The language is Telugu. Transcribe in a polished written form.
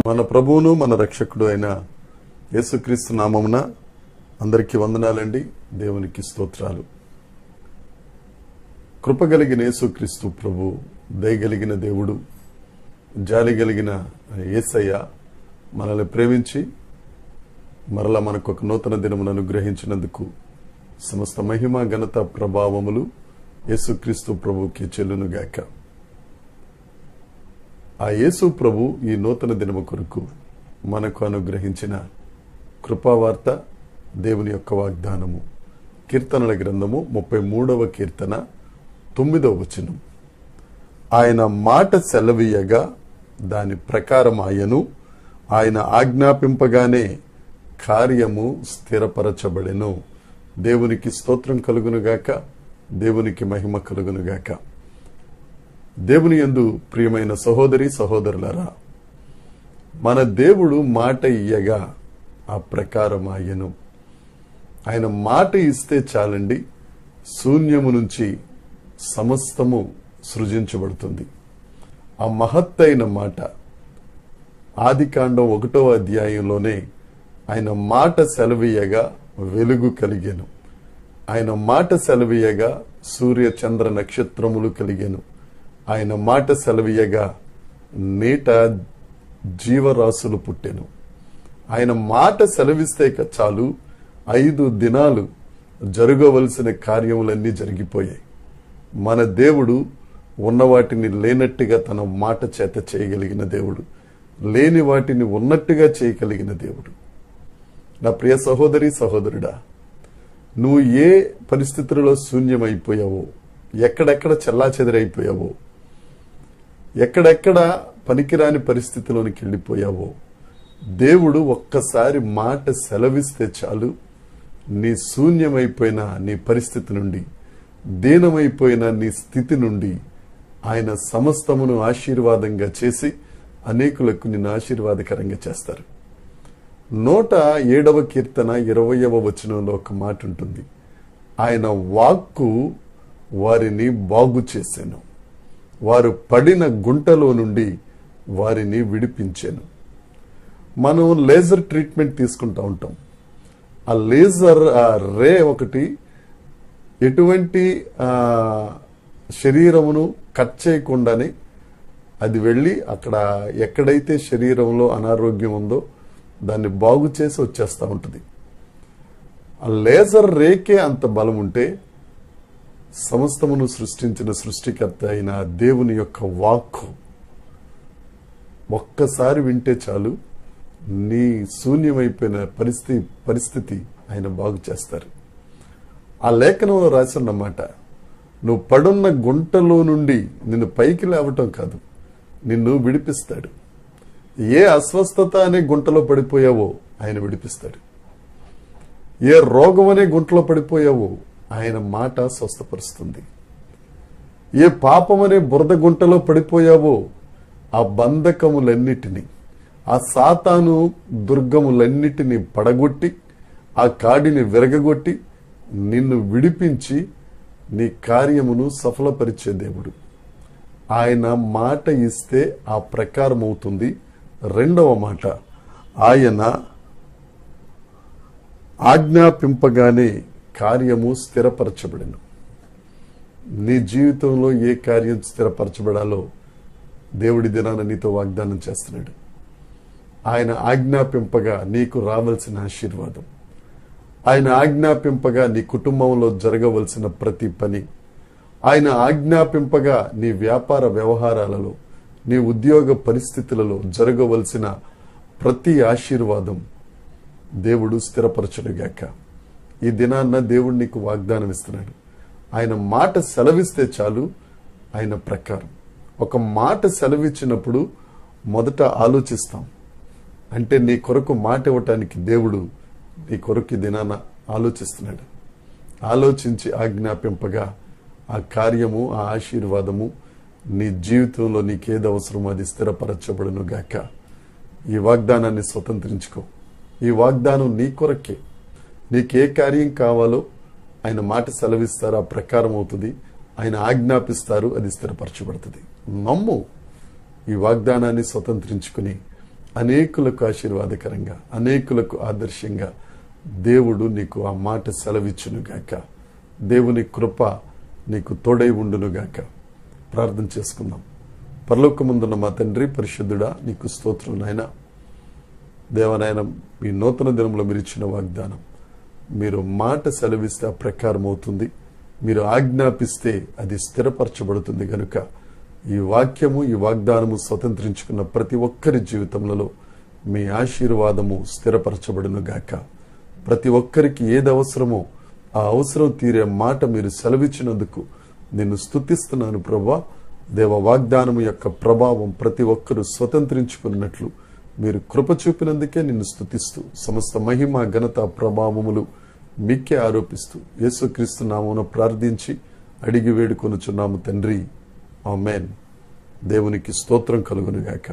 మన ప్రభువును మన రక్షకుడు అయిన యేసుక్రీస్తు నామమున అందరికీ వందనాలండి. దేవునికి స్తోత్రాలు. కృపగలిగిన యేసుక్రీస్తు ప్రభు, దయగలిగిన దేవుడు, జాలి కలిగిన యేసయ్య మనల్ని ప్రేమించి మరలా మనకు ఒక నూతన దినమును అనుగ్రహించినందుకు సమస్త మహిమ ఘనత ప్రభావములు యేసుక్రీస్తు ప్రభుకి చెల్లునుగాక. ఆ యేసు ప్రభు ఈ నూతన దినము కొరకు మనకు అనుగ్రహించిన కృపావార్త, దేవుని యొక్క వాగ్దానము, కీర్తనల గ్రంథము 33వ కీర్తన 9వ వచనం. ఆయన మాట సెలవీయగా దాని ప్రకారం ఆయన ఆజ్ఞాపింపగానే కార్యము స్థిరపరచబడెను. దేవునికి స్తోత్రం కలుగునుగాక, దేవునికి మహిమ కలుగునుగాక. దేవుని యందు ప్రియమైన సహోదరి సహోదరులారా, మన దేవుడు మాట ఇయ్యగా ఆ ప్రకారం ఆయను. ఆయన మాట ఇస్తే చాలండి, శూన్యము నుంచి సమస్తము సృజించబడుతుంది. ఆ మహత్తైన మాట ఆదికాండం 1వ అధ్యాయంలోనే ఆయన మాట సెలవీయగా వెలుగు కలిగెను. ఆయన మాట సెలవీయగా సూర్య చంద్ర నక్షత్రములు కలిగెను. ఆయన మాట సెలవీయగా నీట జీవరాశులు పుట్టెను. ఆయన మాట సెలవిస్తే చాలు 5 దినాలు జరగవలసిన కార్యములన్నీ జరిగిపోయాయి. మన దేవుడు ఉన్న వాటిని లేనట్టుగా తన మాట చేత చేయగలిగిన దేవుడు, లేని వాటిని ఉన్నట్టుగా చేయగలిగిన దేవుడు. నా ప్రియ సహోదరి సహోదరుడా, నువ్వు ఏ పరిస్థితులలో శూన్యమైపోయావో, ఎక్కడెక్కడ చెల్లాచెదరైపోయావో, ఎక్కడెక్కడ పనికిరాని పరిస్థితిలోనికి వెళ్ళిపోయావో, దేవుడు ఒక్కసారి మాట సెలవిస్తే చాలు, నీ శూన్యమైపోయిన నీ పరిస్థితి నుండి, దీనమైపోయిన నీ స్థితి నుండి ఆయన సమస్తమును ఆశీర్వాదంగా చేసి అనేకులకు నిన్ను ఆశీర్వాదకరంగా చేస్తారు. 107వ కీర్తన 20వ వచనంలో ఒక మాట ఉంటుంది. ఆయన వాక్కు వారిని బాగు చేశాను, వారు పడిన గుంటలో నుండి వారిని విడిపించాను. మనం లేజర్ ట్రీట్మెంట్ తీసుకుంటూ ఉంటాం. ఆ లేజర్ రే ఒకటి ఎటువంటి శరీరమును కట్ చేయకుండానే అది వెళ్ళి అక్కడ ఎక్కడైతే శరీరంలో అనారోగ్యం ఉందో దాన్ని బాగు చేసి వచ్చేస్తూ ఉంటుంది. ఆ లేజర్ రేకే అంత బలం ఉంటే సమస్తమును సృష్టించిన సృష్టికర్త అయిన దేవుని యొక్క వాక్కు ఒక్కసారి వింటే చాలు, నీ శూన్యమైపోయిన పరిస్థితి ఆయన బాగు చేస్తారు. ఆ లేఖనంలో రాసిన్నమాట, నువ్వు పడున్న గుంటలో నుండి నిన్ను పైకి లేవటం కాదు, నిన్ను విడిపిస్తాడు. ఏ అస్వస్థత అనే గుంటలో పడిపోయావో ఆయన విడిపిస్తాడు. ఏ రోగం అనే గుంటలో పడిపోయావో ఆయన మాట స్వస్థపరుస్తుంది. ఏ పాపం అనే బురద గుంటలో పడిపోయావో ఆ బంధకములన్నిటినీ, ఆ సాతాను దుర్గములన్నిటినీ పడగొట్టి, ఆ కాడిని విరగగొట్టి నిన్ను విడిపించి నీ కార్యమును సఫలపరిచే దేవుడు. ఆయన మాట ఇస్తే ఆ ప్రకారం అవుతుంది. 2వ మాట, ఆయన ఆజ్ఞాపింపగానే కార్యము స్థిరపరచబడెను. నీ జీవితంలో ఏ కార్యం స్థిరపరచబడాలో దేవుడి దినాన నీతో వాగ్దానం చేస్తున్నాడు. ఆయన ఆజ్ఞాపింపగా నీకు రావాల్సిన ఆశీర్వాదం, ఆయన ఆజ్ఞాపింపగా నీ కుటుంబంలో జరగవలసిన ప్రతి పని, ఆయన ఆజ్ఞాపింపగా నీ వ్యాపార వ్యవహారాలలో, నీ ఉద్యోగ పరిస్థితులలో జరగవలసిన ప్రతి ఆశీర్వాదం దేవుడు స్థిరపరచునుగాక. ఈ దినాన్న దేవుడు నీకు వాగ్దానం ఇస్తున్నాడు. ఆయన మాట సెలవిస్తే చాలు, ఆయన ప్రకారం. ఒక మాట సెలవిచ్చినప్పుడు మొదట ఆలోచిస్తాం. అంటే నీ కొరకు మాట ఇవ్వటానికి దేవుడు నీ కొరకు దినాన ఆలోచిస్తున్నాడు. ఆలోచించి ఆజ్ఞాపింపగా ఆ కార్యము, ఆ ఆశీర్వాదము నీ జీవితంలో నీకేది అవసరమో అది స్థిరపరచబడును గాక. ఈ వాగ్దానాన్ని స్వతంత్రించుకో. ఈ వాగ్దానం నీ కొరకే. నీకే కార్యం కావాలో ఆయన మాట సెలవిస్తారు, ఆ ప్రకారం అవుతుంది. ఆయన ఆజ్ఞాపిస్తారు, అది స్థిరపరచబడుతుంది. నమ్ము. ఈ వాగ్దానాన్ని స్వతంత్రించుకుని అనేకులకు ఆశీర్వాదకరంగా, అనేకులకు ఆదర్శంగా దేవుడు నీకు ఆ మాట సెలవిచ్చునుగాక. దేవుని కృప నీకు తోడై ఉండునుగాక. ప్రార్థన చేసుకుందాం. పరలోకమందున్న మా తండ్రి, పరిశుద్ధుడా, నీకు స్తోత్రం నాయన. దేవనాయన, మీ నూతన దినంలో మీరు ఇచ్చిన వాగ్దానం, మీరు మాట సెలవిస్తే ఆ ప్రకారం అవుతుంది, మీరు ఆజ్ఞాపిస్తే అది స్థిరపరచబడుతుంది. కనుక ఈ వాక్యము, ఈ వాగ్దానము స్వతంత్రించుకున్న ప్రతి ఒక్కరి జీవితంలో మీ ఆశీర్వాదము స్థిరపరచబడును గాక. ప్రతి ఒక్కరికి ఏది అవసరమో ఆ అవసరం తీరే మాట మీరు సెలవిచ్చినందుకు నిన్ను స్తుతిస్తున్నాను ప్రభువా. దేవ, వాగ్దానము యొక్క ప్రభావం ప్రతి ఒక్కరూ స్వతంత్రించుకున్నట్లు మీరు కృప చూపినందుకే నిన్ను స్తుతిస్తూ, సమస్త మహిమ, ఘనత, ప్రభావములు మీకే ఆరోపిస్తూ యేసుక్రీస్తు నామమున ప్రార్థించి అడిగి వేడుకొనుచున్నాము తండ్రి. ఆమేన్. దేవునికి స్తోత్రం కలుగునుగాక.